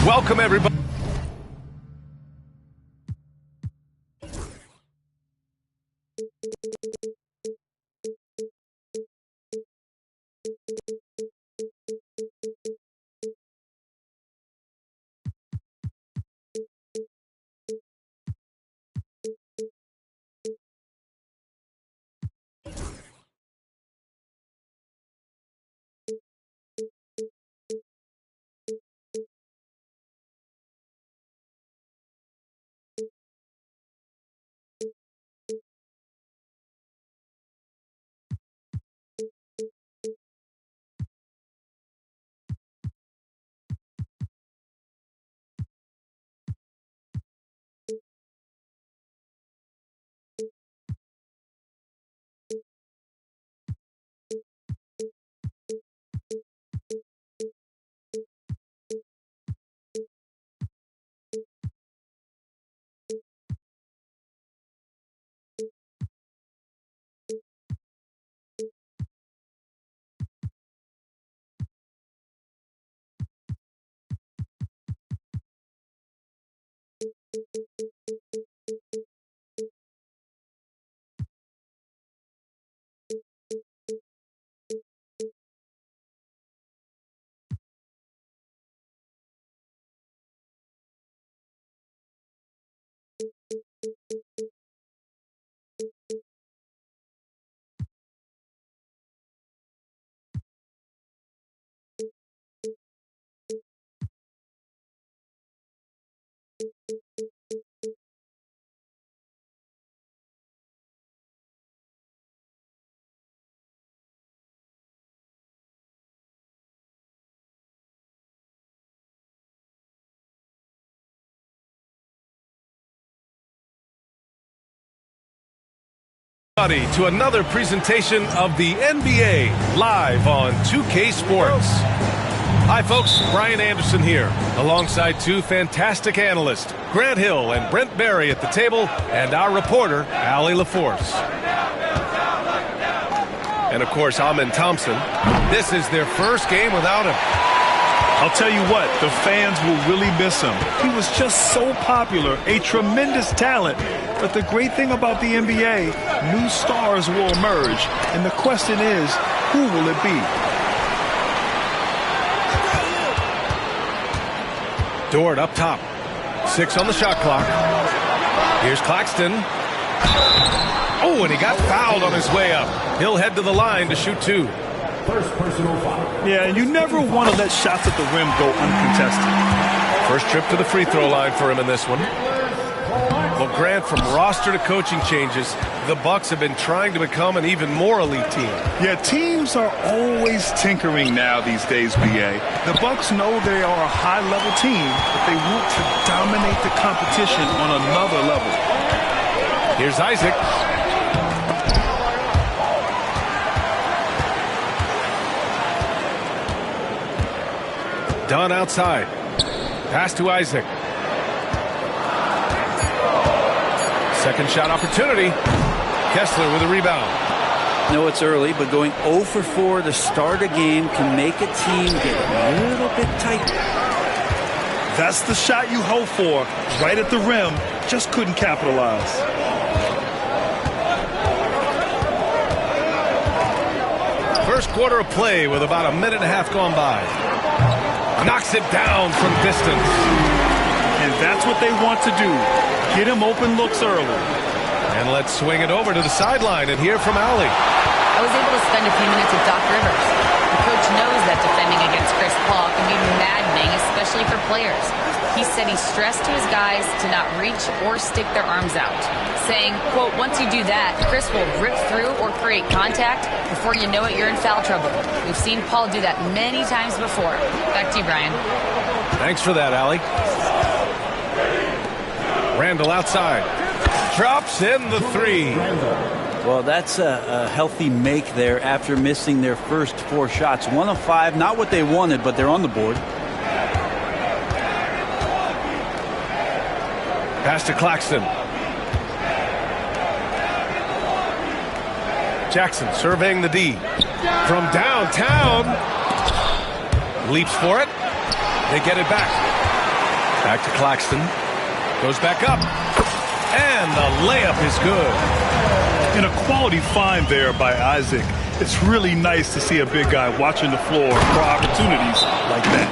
Welcome, everybody. To another presentation of the NBA live on 2K Sports. Hi folks, Brian Anderson here, alongside two fantastic analysts, Grant Hill and Brent Barry at the table, and our reporter, Allie LaForce. And of course, Amin Thompson. This is their first game without him. I'll tell you what, the fans will really miss him. He was just so popular, a tremendous talent. But the great thing about the NBA, new stars will emerge. And the question is, who will it be? Dort up top. 6 on the shot clock. Here's Claxton. Oh, and he got fouled on his way up. He'll head to the line to shoot 2. First personal foul. Yeah, and you never want to let shots at the rim go uncontested. First trip to the free throw line for him in this one. Well, Grant, from roster to coaching changes, the Bucks have been trying to become an even more elite team. Yeah, teams are always tinkering now these days, BA. The Bucks know they are a high-level team, but they want to dominate the competition on another level. Here's Isaac. Dunn outside. Pass to Isaac. Second shot opportunity. Kessler with a rebound. No, it's early, but going 0 for 4 to start a game can make a team get a little bit tight. That's the shot you hope for. Right at the rim. Just couldn't capitalize. First quarter of play with about a minute and a half gone by. Knocks it down from distance. And that's what they want to do. Get him open looks early. And let's swing it over to the sideline and hear from Allie. I was able to spend a few minutes with Doc Rivers. The coach knows that defending against Chris Paul can be maddening, especially for players. He said he stressed to his guys to not reach or stick their arms out, saying, quote, once you do that, Chris will rip through or create contact. Before you know it, you're in foul trouble. We've seen Paul do that many times before. Back to you, Brian. Thanks for that, Allie. Randall outside. Drops in the 3. Well, that's a healthy make there after missing their first 4 shots. 1 of 5, not what they wanted, but they're on the board. Pass to Claxton. Jackson surveying the D. From downtown. Leaps for it. They get it back. Back to Claxton. Goes back up. And the layup is good. And a quality find there by Isaac. It's really nice to see a big guy watching the floor for opportunities like that.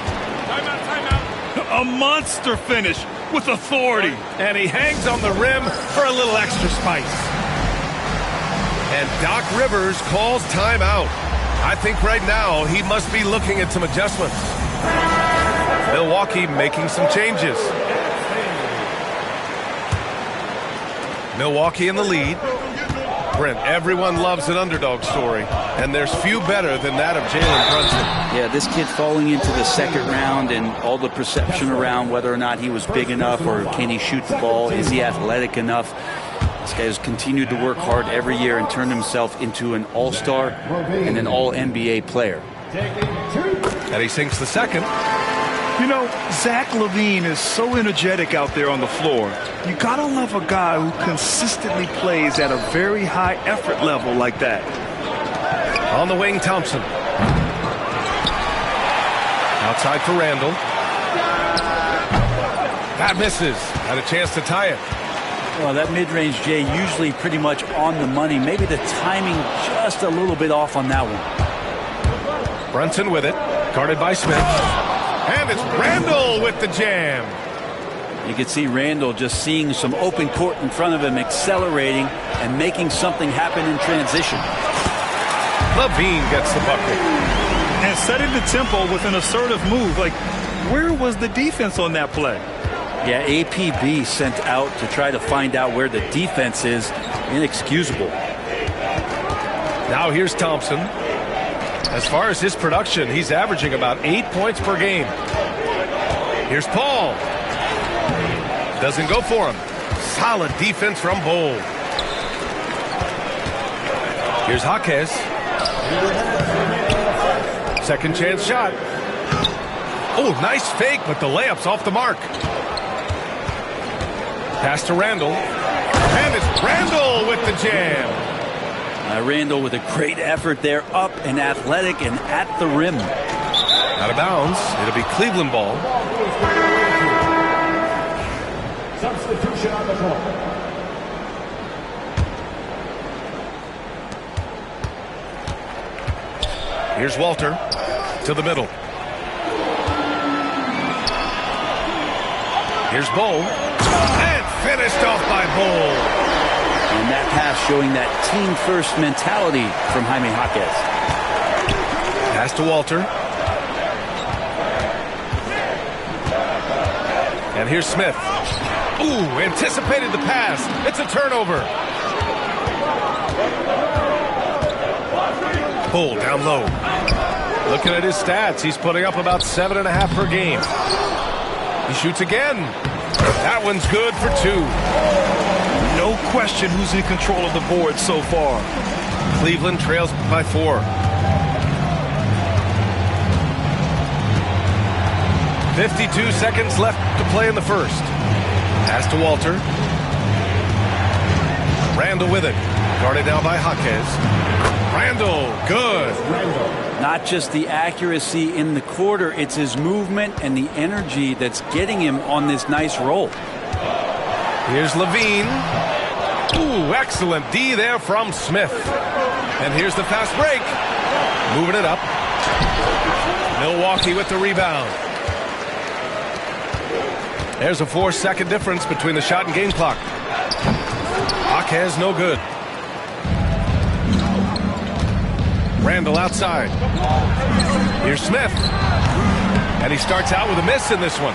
A monster finish with authority. And he hangs on the rim for a little extra spice. And Doc Rivers calls timeout. I think right now he must be looking at some adjustments. Milwaukee making some changes. Milwaukee in the lead. Brent, everyone loves an underdog story, and there's few better than that of Jalen Brunson. Yeah, this kid falling into the second round and all the perception around whether or not he was big enough or can he shoot the ball, is he athletic enough. This guy has continued to work hard every year and turned himself into an all-star and an all-NBA player. And he sinks the second. You know, Zach LaVine is so energetic out there on the floor. You gotta love a guy who consistently plays at a very high effort level like that. On the wing, Thompson. Outside for Randall. That misses. Had a chance to tie it. Well, that mid-range, Jay, usually pretty much on the money. Maybe the timing just a little bit off on that one. Brunson with it. Guarded by Smith. And it's Randall with the jam. You can see Randall just seeing some open court in front of him, accelerating and making something happen in transition. LaVine gets the bucket. And setting the tempo with an assertive move. Like, where was the defense on that play? Yeah, APB sent out to try to find out where the defense is. Inexcusable. Now here's Thompson. As far as his production, he's averaging about 8 points per game. Here's Paul. Doesn't go for him. Solid defense from Bull. Here's Jaquez. Second chance shot. Oh, nice fake, but the layup's off the mark. Pass to Randall. And it's Randall with the jam. Randall with a great effort there, up and athletic and at the rim. Out of bounds. It'll be Cleveland ball. Substitution on the floor. Here's Walter to the middle. Here's Bull. And finished off by Bull. And that pass showing that team-first mentality from Jaime Jaquez. Pass to Walter. And here's Smith. Ooh, anticipated the pass. It's a turnover. Bull down low. Looking at his stats, he's putting up about 7.5 per game. He shoots again. That one's good for 2. No question who's in control of the board so far. Cleveland trails by 4. 52 seconds left to play in the first. Pass to Walter. Randall with it. Guarded now by Jaquez. Randall, good. Not just the accuracy in the quarter, it's his movement and the energy that's getting him on this nice roll. Here's LaVine. Ooh, excellent D there from Smith. And here's the fast break. Moving it up. Milwaukee with the rebound. There's a 4-second difference between the shot and game clock. Jaquez no good. Randall outside. Here's Smith. And he starts out with a miss in this one.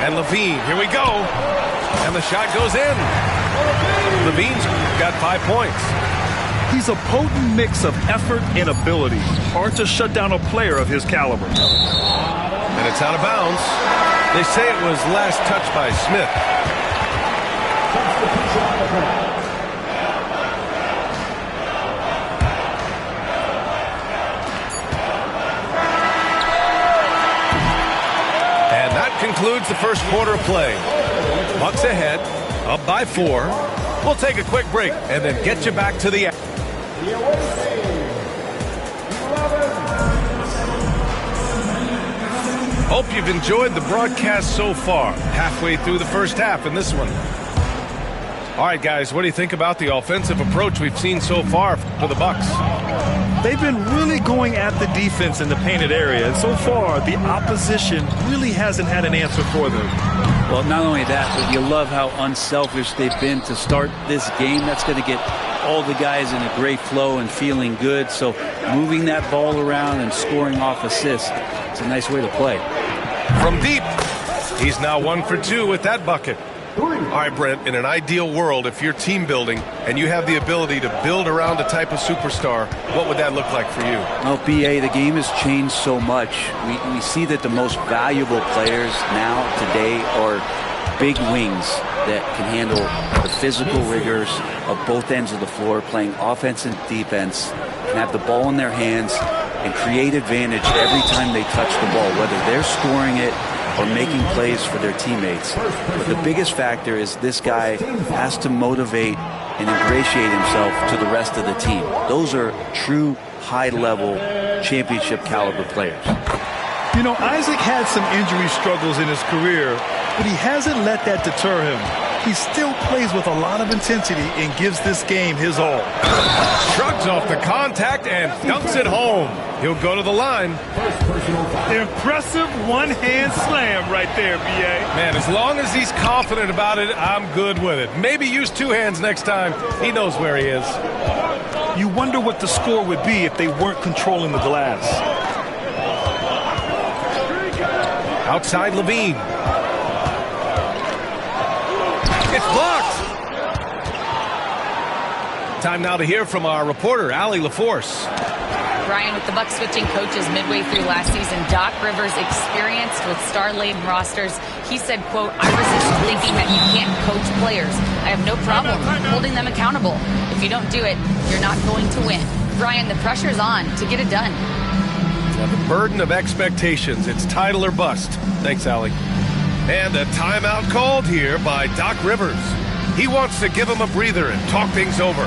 And LaVine, here we go. And the shot goes in. LaVine's got 5 points. He's a potent mix of effort and ability. Hard to shut down a player of his caliber. And it's out of bounds. They say it was last touched by Smith. And that concludes the first quarter of play. Bucks ahead, up by 4. We'll take a quick break and then get you back to the action. The away team, 11. Hope you've enjoyed the broadcast so far. Halfway through the first half in this one. All right, guys, what do you think about the offensive approach we've seen so far for the Bucs? They've been really going at the defense in the painted area, and so far the opposition really hasn't had an answer for them. Well, not only that, but you love how unselfish they've been to start this game. That's going to get all the guys in a great flow and feeling good. So moving that ball around and scoring off assists, it's a nice way to play. From deep, he's now 1 for 2 with that bucket. All right, Brent, in an ideal world, if you're team building and you have the ability to build around a type of superstar, what would that look like for you? Well, BA, the game has changed so much. We see that the most valuable players now, today, are big wings that can handle the physical rigors of both ends of the floor, playing offense and defense, can have the ball in their hands and create advantage every time they touch the ball, whether they're scoring it or making plays for their teammates. But the biggest factor is this guy has to motivate and ingratiate himself to the rest of the team. Those are true high-level championship caliber players. You know, Isaac had some injury struggles in his career, but he hasn't let that deter him. He still plays with a lot of intensity and gives this game his all. Shrugs off the contact and dunks it home. He'll go to the line. Impressive one-hand slam right there, B.A. Man, as long as he's confident about it, I'm good with it. Maybe use 2 hands next time. He knows where he is. You wonder what the score would be if they weren't controlling the glass. Outside Levine. It's blocked. Time now to hear from our reporter, Allie LaForce. Brian, with the Bucs switching coaches midway through last season, Doc Rivers, experienced with star-laden rosters, he said, quote, "I resist thinking that you can't coach players. I have no problem holding them accountable. If you don't do it, you're not going to win." Brian, the pressure's on to get it done. Now, the burden of expectations. It's title or bust. Thanks, Allie. And a timeout called here by Doc Rivers. He wants to give him a breather and talk things over.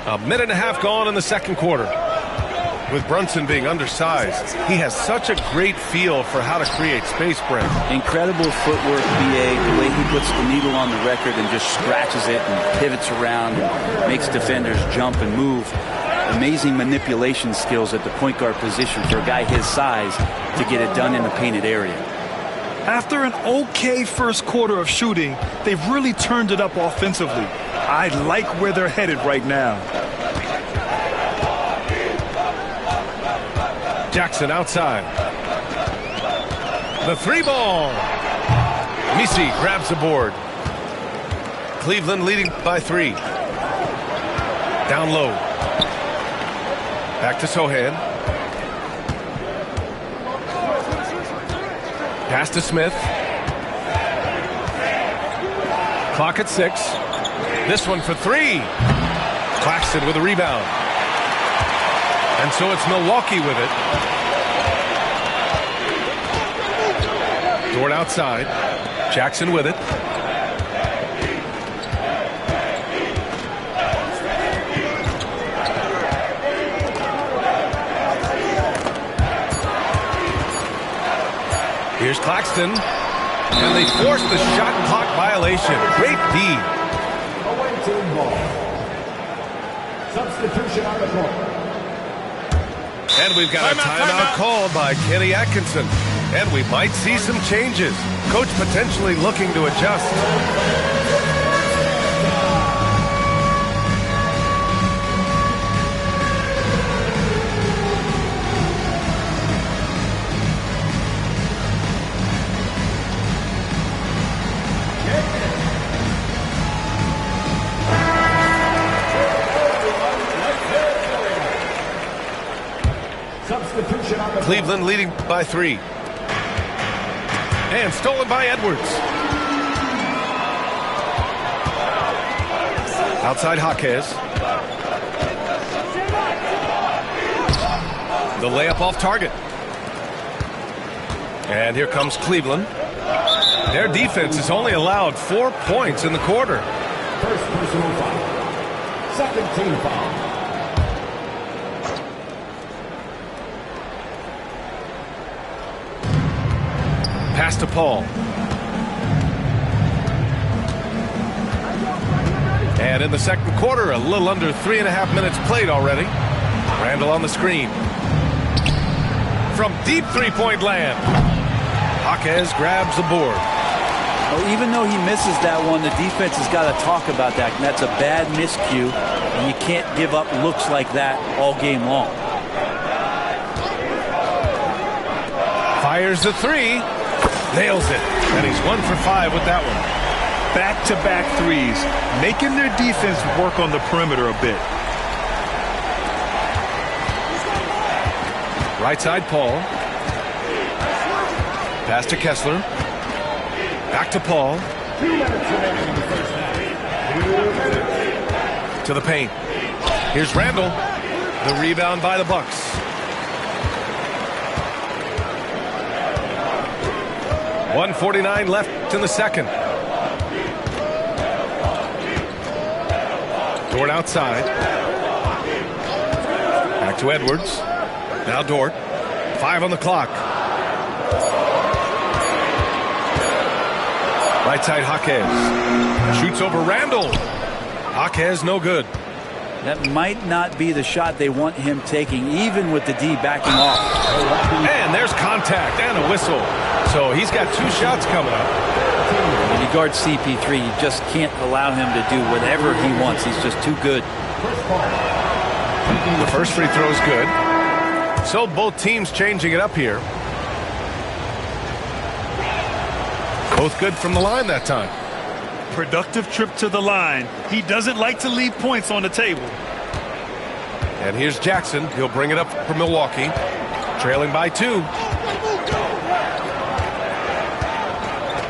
A minute and a half gone in the second quarter. With Brunson being undersized, he has such a great feel for how to create space, Brent. Incredible footwork, BA, the way he puts the needle on the record and just scratches it and pivots around and makes defenders jump and move. Amazing manipulation skills at the point guard position for a guy his size to get it done in the painted area. After an okay first quarter of shooting, they've really turned it up offensively. I like where they're headed right now. Jackson outside. The 3 ball. Misi grabs the board. Cleveland leading by 3. Down low. Back to Sohan. Pass to Smith. Clock at 6. This one for 3. Claxton with a rebound. And so it's Milwaukee with it. Dort outside. Jackson with it. Here's Claxton. And they force the shot clock violation. Great D. Away team ball. Substitution on the court. And we've got a timeout called by Kenny Atkinson. And we might see some changes. Coach potentially looking to adjust. Substitution on the Cleveland leading by 3. And stolen by Edwards. Outside Jaquez. The layup off target. And here comes Cleveland. Their defense has only allowed 4 points in the quarter. First personal foul. Second team foul. Pass to Paul. And in the second quarter, a little under 3.5 minutes played already. Randall on the screen. From deep three-point land. Jaquez grabs the board. Well, even though he misses that one, the defense has got to talk about that. And that's a bad miscue. And you can't give up looks like that all game long. Fires the three. Nails it. And he's 1 for 5 with that one. Back-to-back threes, making their defense work on the perimeter a bit. Right side, Paul. Pass to Kessler. Back to Paul. 2 minutes remaining in the first half. To the paint. Here's Randall. The rebound by the Bucks. .149 left in the second. Dort outside. Back to Edwards. Now Dort. 5 on the clock. Right side, Jaquez. Shoots over Randall. Jaquez no good. That might not be the shot they want him taking, even with the D backing off. And there's contact and a whistle. So he's got 2 shots coming up. When you guard CP3, you just can't allow him to do whatever he wants. He's just too good. The first free throw is good. So both teams changing it up here. Both good from the line that time. Productive trip to the line. He doesn't like to leave points on the table. And here's Jackson. He'll bring it up for Milwaukee. Trailing by 2.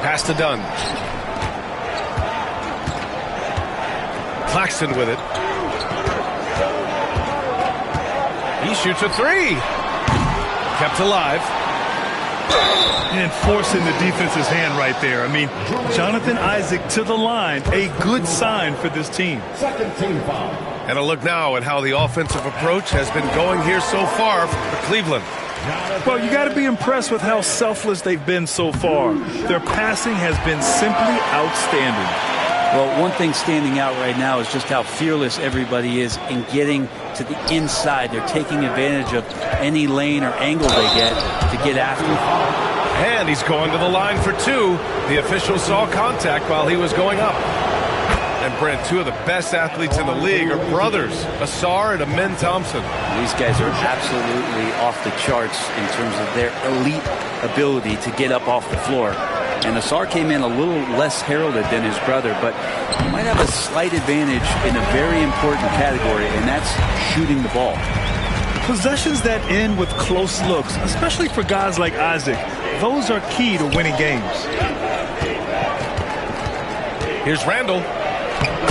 Pass to Dunn. Claxton with it. He shoots a 3. Kept alive. And forcing the defense's hand right there. I mean, Jonathan Isaac to the line. A good sign for this team. Second team foul. And a look now at how the offensive approach has been going here so far for Cleveland. Well, you got to be impressed with how selfless they've been so far. Their passing has been simply outstanding. Well, one thing standing out right now is just how fearless everybody is in getting to the inside. They're taking advantage of any lane or angle they get to get after it. And he's going to the line for 2. The official saw contact while he was going up. And Brent, 2 of the best athletes in the league are brothers, Asar and Amin Thompson. These guys are absolutely off the charts in terms of their elite ability to get up off the floor. And Asar came in a little less heralded than his brother, but he might have a slight advantage in a very important category, and that's shooting the ball. Possessions that end with close looks, especially for guys like Isaac, those are key to winning games. Here's Randall.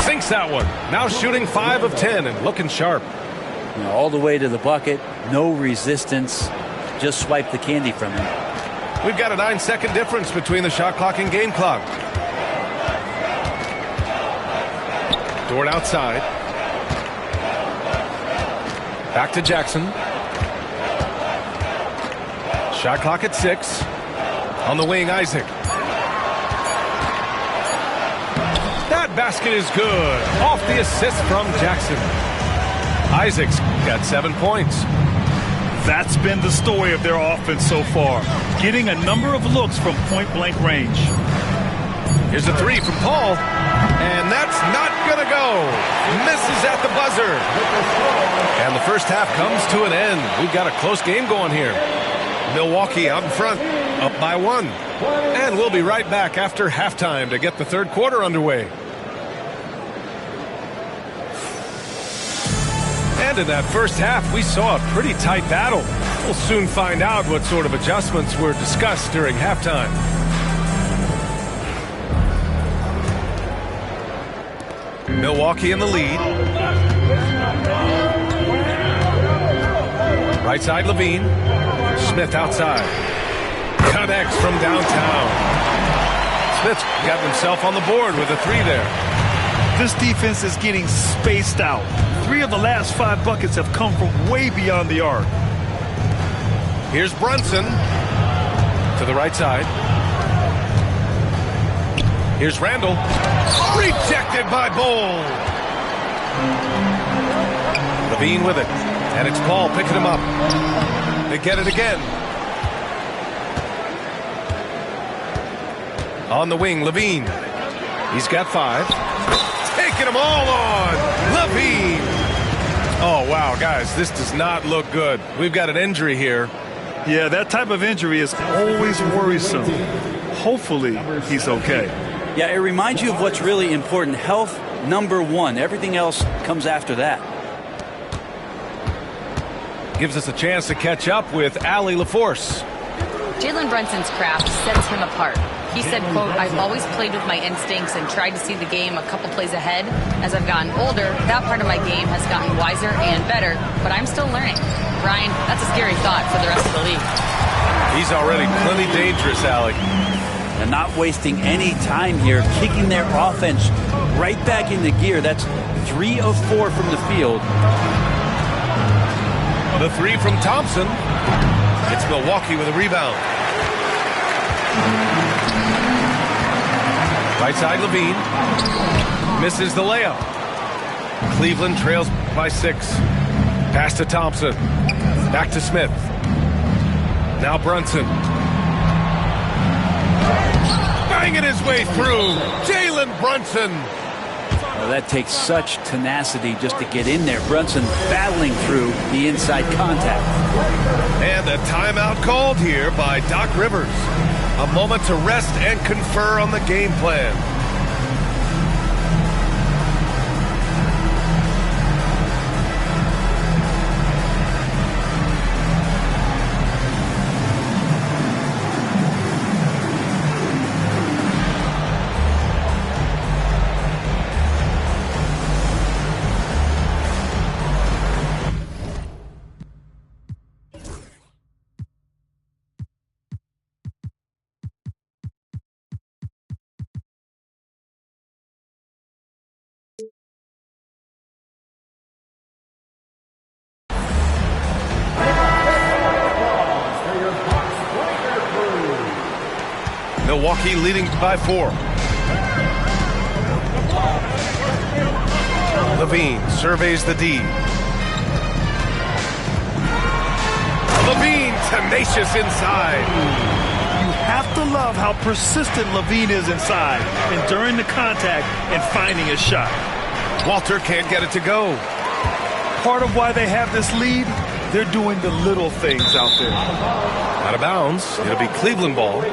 Sinks that one. Now shooting 5 of 10 and looking sharp. You know, all the way to the bucket, no resistance, just swipe the candy from him. We've got a 9-second difference between the shot clock and game clock. Dort outside. Back to Jackson. Shot clock at 6. On the wing, Isaac. That basket is good. Off the assist from Jackson. Isaac's got 7 points. That's been the story of their offense so far, getting a number of looks from point-blank range. Here's a 3 from Paul, and that's not going to go. Misses at the buzzer. And the first half comes to an end. We've got a close game going here. Milwaukee out in front, up by 1. And we'll be right back after halftime to get the third quarter underway. And in that first half, we saw a pretty tight battle. We'll soon find out what sort of adjustments were discussed during halftime. Milwaukee in the lead. Right side, Levine. Smith outside. Connects from downtown. Smith's got himself on the board with a 3 there. This defense is getting spaced out. 3 of the last 5 buckets have come from way beyond the arc. Here's Brunson to the right side. Here's Randall. Rejected by Bull. Levine with it. And it's Paul picking him up. They get it again. On the wing, Levine. He's got 5. Taking them all on. Levine. Oh, wow, guys, this does not look good. We've got an injury here. Yeah, that type of injury is always worrisome. Hopefully, he's okay. Yeah, it reminds you of what's really important. Health, number 1. Everything else comes after that. Gives us a chance to catch up with Allie LaForce. Jalen Brunson's craft sets him apart. He said, quote, "I've always played with my instincts and tried to see the game a couple plays ahead. As I've gotten older, that part of my game has gotten wiser and better, but I'm still learning." Brian, that's a scary thought for the rest of the league. He's already plenty dangerous, Allie. And not wasting any time here, kicking their offense right back into gear. That's 3 of 4 from the field. The 3 from Thompson. It's Milwaukee with a rebound. Right side, Levine. Misses the layup. Cleveland trails by 6. Pass to Thompson. Back to Smith. Now Brunson. Banging his way through. Jalen Brunson. Well, that takes such tenacity just to get in there. Brunson battling through the inside contact. And a timeout called here by Doc Rivers. A moment to rest and confer on the game plan. Milwaukee leading by 4. Levine surveys the D. Levine tenacious inside. You have to love how persistent Levine is inside and during the contact and finding a shot. Walter can't get it to go. Part of why they have this lead, they're doing the little things out there. Out of bounds. It'll be Cleveland ball.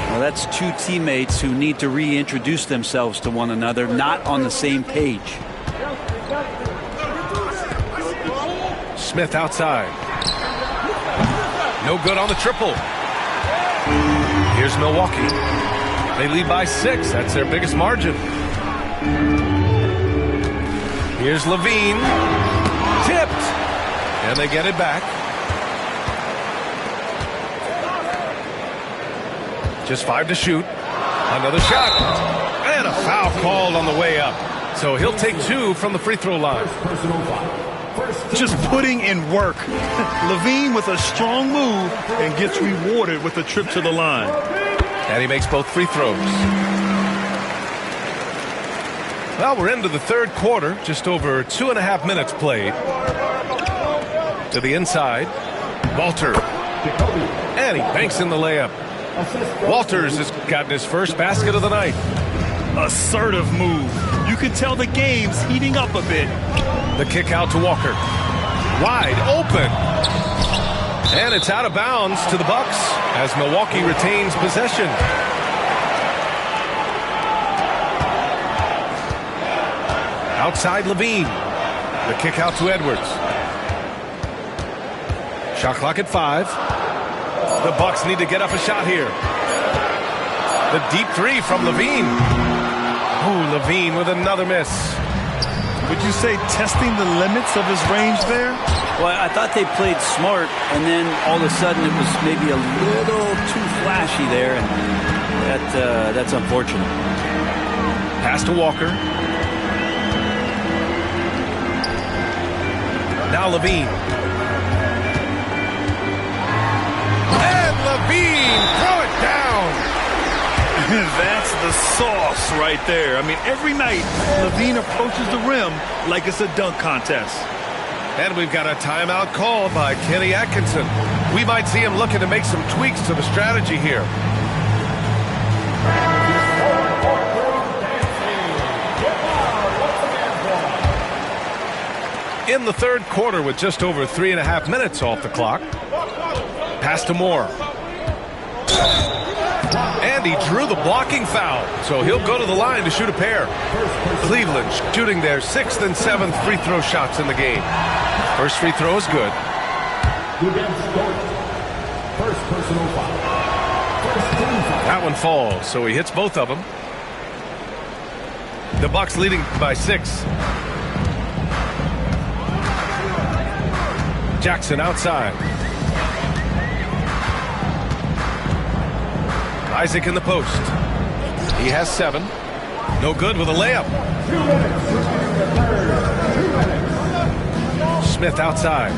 Well, that's 2 teammates who need to reintroduce themselves to one another, not on the same page. Smith outside. No good on the triple. Here's Milwaukee. They lead by 6. That's their biggest margin. Here's Levine. Tipped. And they get it back. Just 5 to shoot. Another shot. And a foul called on the way up. So he'll take 2 from the free throw line. Just putting in work. Levine with a strong move and gets rewarded with a trip to the line. And he makes both free throws. Well, we're into the 3rd quarter. Just over 2.5 minutes played. To the inside. Walter. And he banks in the layup. Walters has gotten his first basket of the night. Assertive move. You can tell the game's heating up a bit. The kick out to Walker. Wide open. And it's out of bounds to the Bucks as Milwaukee retains possession. Outside Levine. The kick out to Edwards. Shot clock at 5. The Bucks need to get up a shot here. The deep 3 from Levine. Ooh, Levine with another miss. Would you say testing the limits of his range there? Well, I thought they played smart, and then all of a sudden it was maybe a little too flashy there, and that's unfortunate. Pass to Walker. Now Levine. And Levine, throw it down. That's the sauce right there. I mean, every night Levine approaches the rim like it's a dunk contest. And we've got a timeout called by Kenny Atkinson. We might see him looking to make some tweaks to the strategy here. In the third quarter with just over 3.5 minutes off the clock. Pass to Moore. And he drew the blocking foul, so he'll go to the line to shoot a pair. Cleveland shooting their 6th and 7th free throw shots in the game. First free throw is good. First personal foul. That one falls, so he hits both of them. The Bucks leading by 6. Jackson outside. Isaac in the post. He has 7. No good with a layup. Smith outside.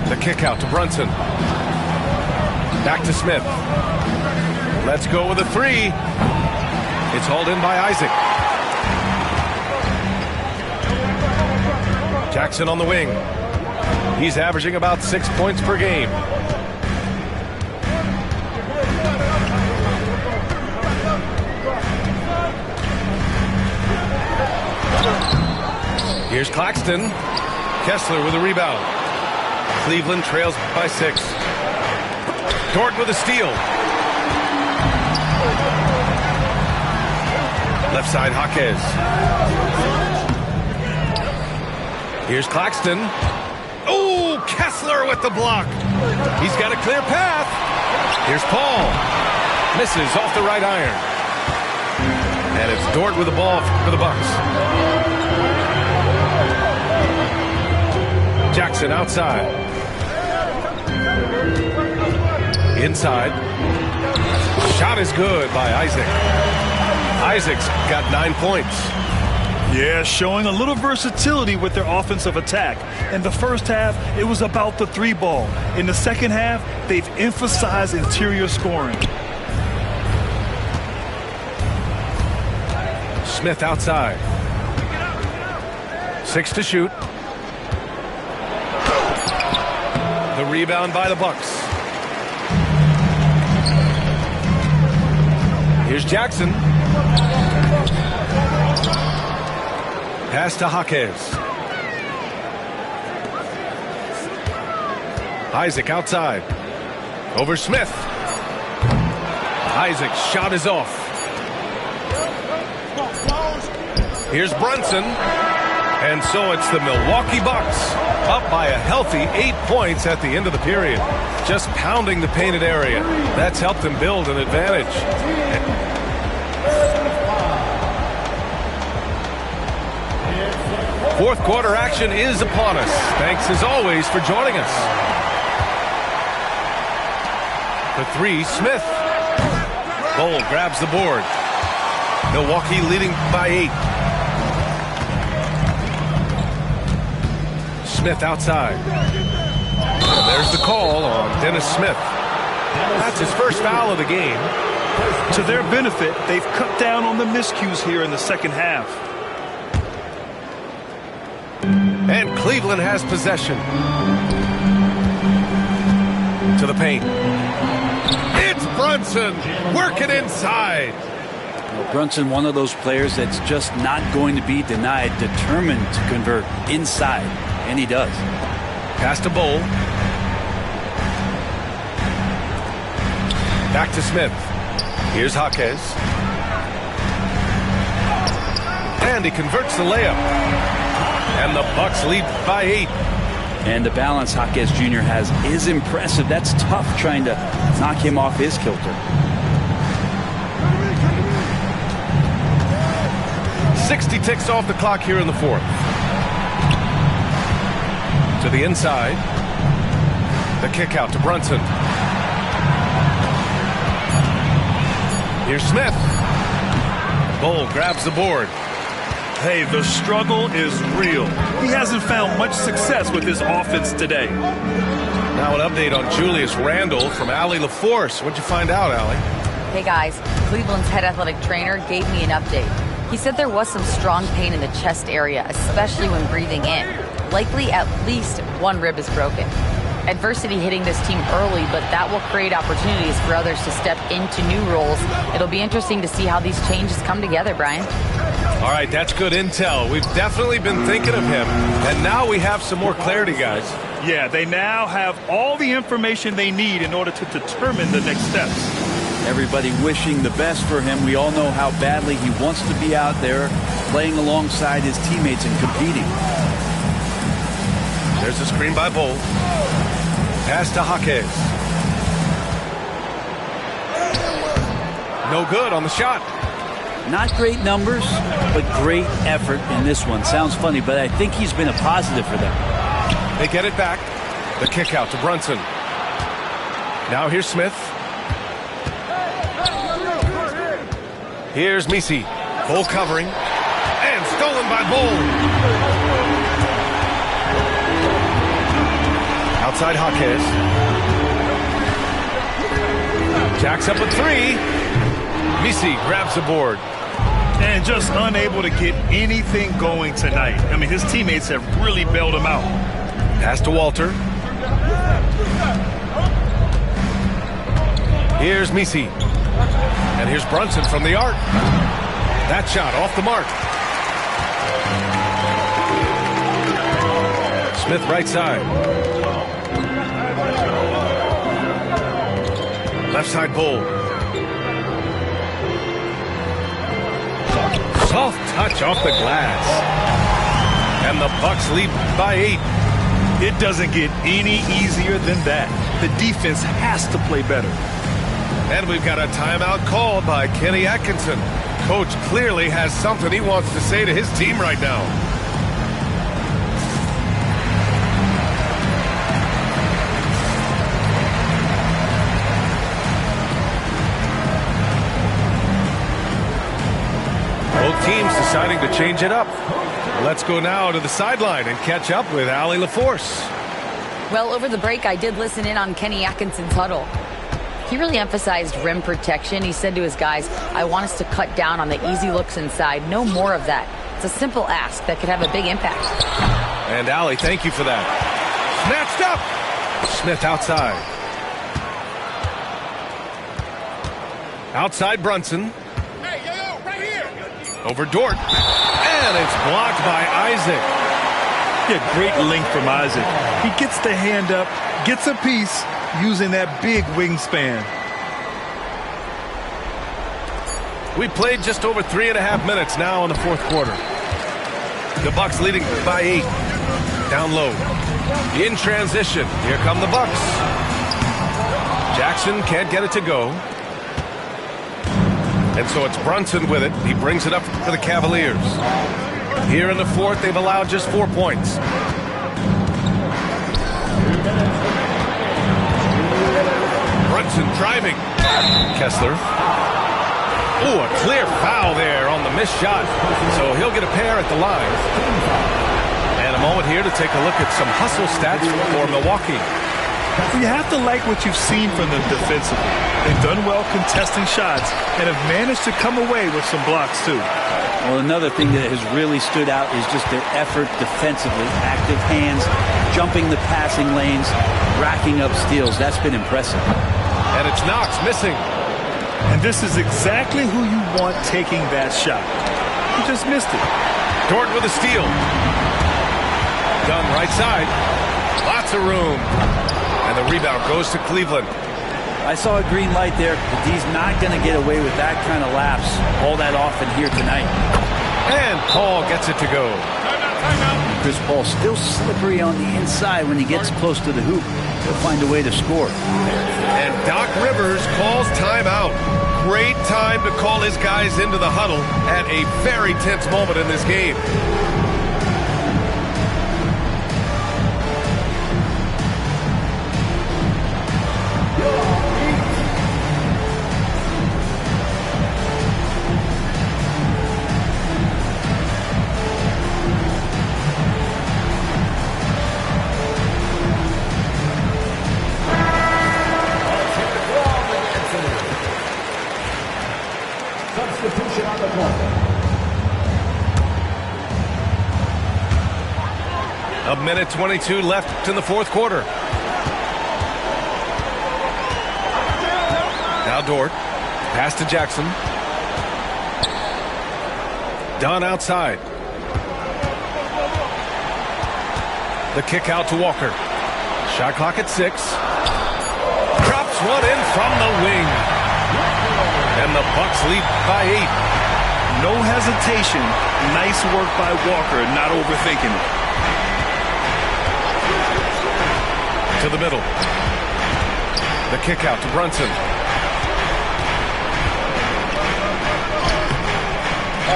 The kick out to Brunson. Back to Smith. Let's go with a 3. It's hauled in by Isaac. Jackson on the wing. He's averaging about 6 points per game. Here's Claxton. Kessler with a rebound. Cleveland trails by 6. Dort with a steal. Left side, Jaquez. Here's Claxton. Oh, Kessler with the block. He's got a clear path. Here's Paul. Misses off the right iron. And it's Dort with the ball for the Bucks. Jackson outside. Inside. Shot is good by Isaac. Isaac's got 9 points. Yeah, showing a little versatility with their offensive attack. In the first half, it was about the 3 ball. In the second half, they've emphasized interior scoring. Smith outside. 6 to shoot. The rebound by the Bucks. Here's Jackson. Pass to Jaquez. Isaac outside. Over Smith. Isaac's shot is off. Here's Brunson. And so it's the Milwaukee Bucks up by a healthy 8 points at the end of the period. Just pounding the painted area. That's helped them build an advantage. Fourth quarter action is upon us. Thanks as always for joining us. The 3, Smith. Bull grabs the board. Milwaukee leading by 8. Smith outside. And there's the call on Dennis Smith. That's his first foul of the game. To their benefit, they've cut down on the miscues here in the second half. And Cleveland has possession. To the paint. It's Brunson working inside. Well, Brunson, one of those players that's just not going to be denied, determined to convert inside, and he does. Pass to Bull. Back to Smith. Here's Jaquez. And he converts the layup. And the Bucks lead by 8. And the balance Jaquez Jr. has is impressive. That's tough trying to knock him off his kilter. 60 ticks off the clock here in the fourth. To the inside. The kick out to Brunson. Here's Smith. Bull grabs the board. Hey, the struggle is real. He hasn't found much success with his offense today. Now an update on Julius Randle from Allie LaForce. What'd you find out, Allie? Hey guys, Cleveland's head athletic trainer gave me an update. He said there was some strong pain in the chest area, especially when breathing in. Likely at least one rib is broken. Adversity hitting this team early, but that will create opportunities for others to step into new roles. It'll be interesting to see how these changes come together, Brian. All right, that's good intel. We've definitely been thinking of him, and now we have some more clarity, guys. Yeah, they now have all the information they need in order to determine the next steps. Everybody wishing the best for him. We all know how badly he wants to be out there playing alongside his teammates and competing. There's a screen by Bull. Pass to Jaquez. No good on the shot. Not great numbers, but great effort in this one. Sounds funny, but I think he's been a positive for them. They get it back. The kick out to Brunson. Now here's Smith. Here's Misi. Bull covering. And stolen by Bull. Outside Jaquez. Jacks up a three. Misi grabs the board. And just unable to get anything going tonight. I mean, his teammates have really bailed him out. Pass to Walter. Here's Misi. And here's Brunson from the arc. That shot off the mark. Smith right side. Left side Bull. Soft touch off the glass. And the Bucks lead by 8. It doesn't get any easier than that. The defense has to play better. And we've got a timeout called by Kenny Atkinson. Coach clearly has something he wants to say to his team right now. Both teams deciding to change it up. Let's go now to the sideline and catch up with Allie LaForce. Well, over the break, I did listen in on Kenny Atkinson's huddle. He really emphasized rim protection. He said to his guys, I want us to cut down on the easy looks inside. No more of that. It's a simple ask that could have a big impact. And Allie, thank you for that. Snatched up. Smith outside. Outside Brunson. Over Dort. And it's blocked by Isaac. Yeah, great length from Isaac. He gets the hand up, gets a piece using that big wingspan. We played just over 3.5 minutes now in the fourth quarter. The Bucks leading by 8. Down low. In transition. Here come the Bucks. Jackson can't get it to go. And so it's Brunson with it. He brings it up for the Cavaliers. Here in the fourth, they've allowed just 4 points. Brunson driving. Kessler. Ooh, a clear foul there on the missed shot. So he'll get a pair at the line. And a moment here to take a look at some hustle stats for Milwaukee. You have to like what you've seen from them defensively. They've done well contesting shots and have managed to come away with some blocks too. Well, another thing that has really stood out is just their effort defensively. Active hands, jumping the passing lanes, racking up steals. That's been impressive. And it's Knox missing. And this is exactly who you want taking that shot. He just missed it. Dort with a steal. Dunn right side. Lots of room. And the rebound goes to Cleveland. I saw a green light there, but he's not going to get away with that kind of lapse all that often here tonight. And Paul gets it to go. Chris Paul still slippery on the inside when he gets close to the hoop. He'll find a way to score. And Doc Rivers calls timeout. Great time to call his guys into the huddle at a very tense moment in this game. Substitution on the court. A minute 22 left in the fourth quarter. Now Dort. Pass to Jackson. Dunn outside. The kick out to Walker. Shot clock at 6. Drops one in from the wing. And the Bucks lead by 8. No hesitation. Nice work by Walker, not overthinking it. To the middle. The kick out to Brunson.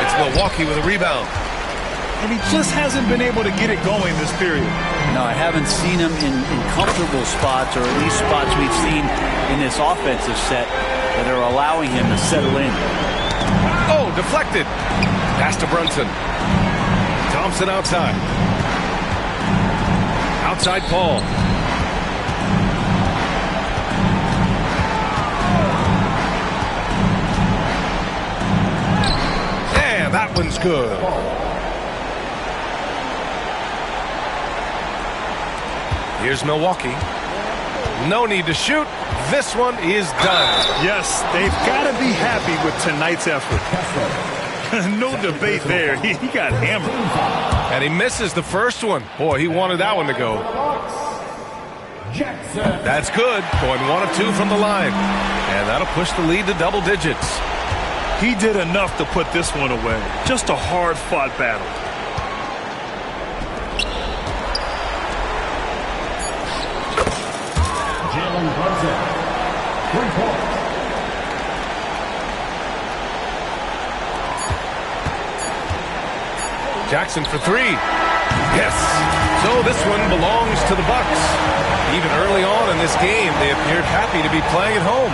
It's Milwaukee with a rebound. And he just hasn't been able to get it going this period. No, I haven't seen him in comfortable spots, or at least spots we've seen in this offensive set that are allowing him to settle in. Oh, deflected. Pass to Brunson. Thompson outside. Outside Paul. And that one's good. Here's Milwaukee. No need to shoot. This one is done. Yes, they've got to be happy with tonight's effort. No debate there. He got hammered. And he misses the first one. Boy, he wanted that one to go. That's good. Going 1 of 2 from the line. And that'll push the lead to double digits. He did enough to put this one away. Just a hard-fought battle. Jackson for 3. Yes. So this one belongs to the Bucks. Even early on in this game, they appeared happy to be playing at home.